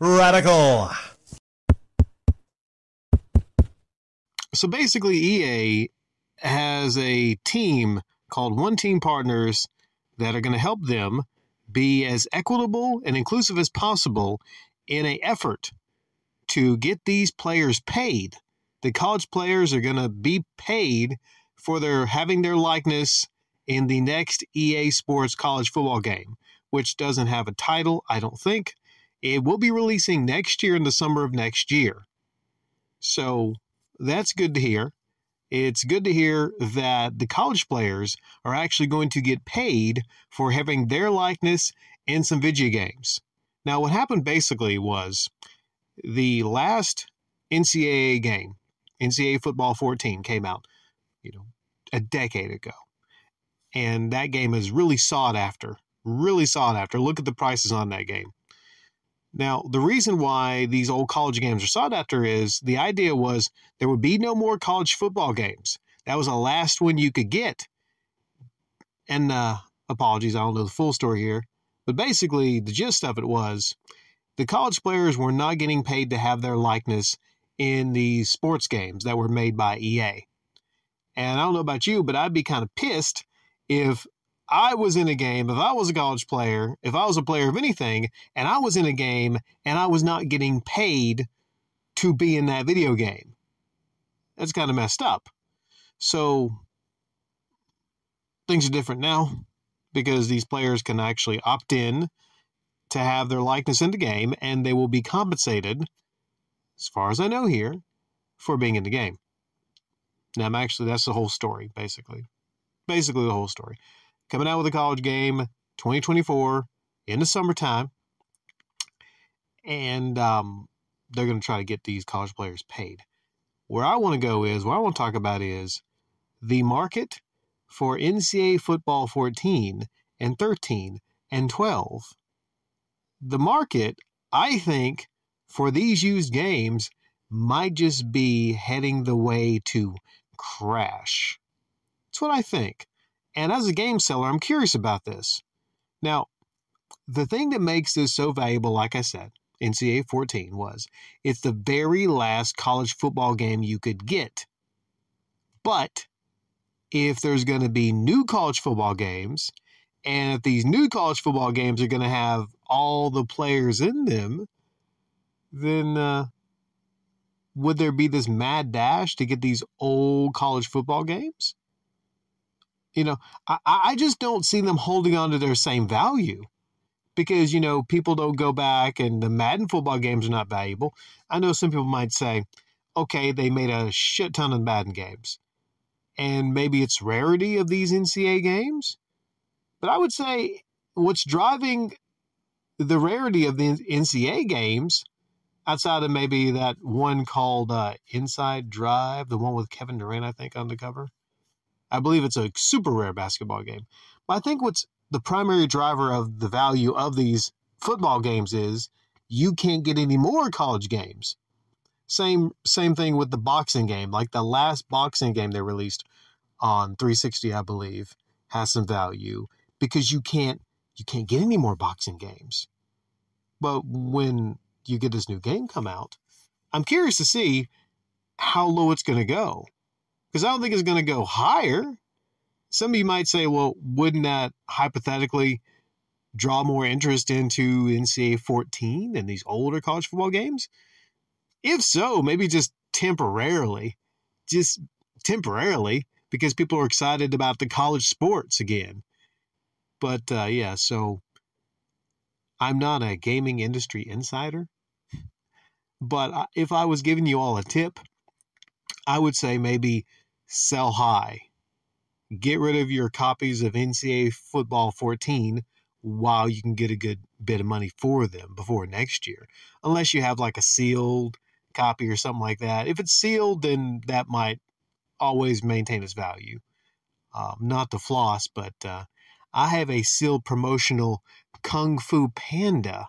Radical. So basically, EA has a team called One Team Partners that are going to help them be as equitable and inclusive as possible in an effort to get these players paid. The college players are going to be paid for having their likeness in the next EA Sports college football game, which doesn't have a title, I don't think. It will be releasing next year in the summer of next year. So that's good to hear. It's good to hear that the college players are actually going to get paid for having their likeness in some video games. Now, what happened basically was the last NCAA game, NCAA Football 14, came out, a decade ago. And that game is really sought after. Look at the prices on that game. Now, the reason why these old college games are sought after is the idea was there would be no more college football games. That was the last one you could get. And apologies, I don't know the full story here. But basically, the gist of it was the college players were not getting paid to have their likeness in these sports games that were made by EA. And I don't know about you, but I'd be kind of pissed if I was in a game, if I was a college player, if I was a player of anything, and I was in a game and I was not getting paid to be in that video game. That's kind of messed up. So things are different now because these players can actually opt in to have their likeness in the game, and they will be compensated, as far as I know here, for being in the game. Now, that's the whole story, basically. Basically the whole story. Coming out with a college game, 2024, in the summertime. And they're going to try to get these college players paid. What I want to talk about is the market for NCAA Football 14 and 13 and 12. The market, I think, for these used games might just be heading the way to crash. That's what I think. And as a game seller, I'm curious about this. Now, the thing that makes this so valuable, like I said, NCAA 14 it's the very last college football game you could get. But if there's going to be new college football games, and if these new college football games are going to have all the players in them, then would there be this mad dash to get these old college football games? I just don't see them holding on to their same value because, people don't go back and the Madden football games are not valuable. I know some people might say, okay, they made a shit ton of Madden games and maybe it's rarity of these NCAA games. But I would say what's driving the rarity of the NCAA games, outside of maybe that one called Inside Drive, the one with Kevin Durant, I think, on the cover. I believe it's a super rare basketball game. But I think what's the primary driver of the value of these football games is you can't get any more college games. Same thing with the boxing game. Like the last boxing game they released on 360, I believe, has some value because you can't get any more boxing games. But when you get this new game come out, I'm curious to see how low it's going to go. Because I don't think it's going to go higher. Some of you might say, well, wouldn't that hypothetically draw more interest into NCAA 14 and these older college football games? If so, maybe just temporarily, because people are excited about the college sports again. But so I'm not a gaming industry insider. But if I was giving you all a tip, I would say maybe sell high. Get rid of your copies of NCAA Football 14 while you can get a good bit of money for them before next year. Unless you have like a sealed copy or something like that. If it's sealed, then that might always maintain its value. Not to floss, but I have a sealed promotional Kung Fu Panda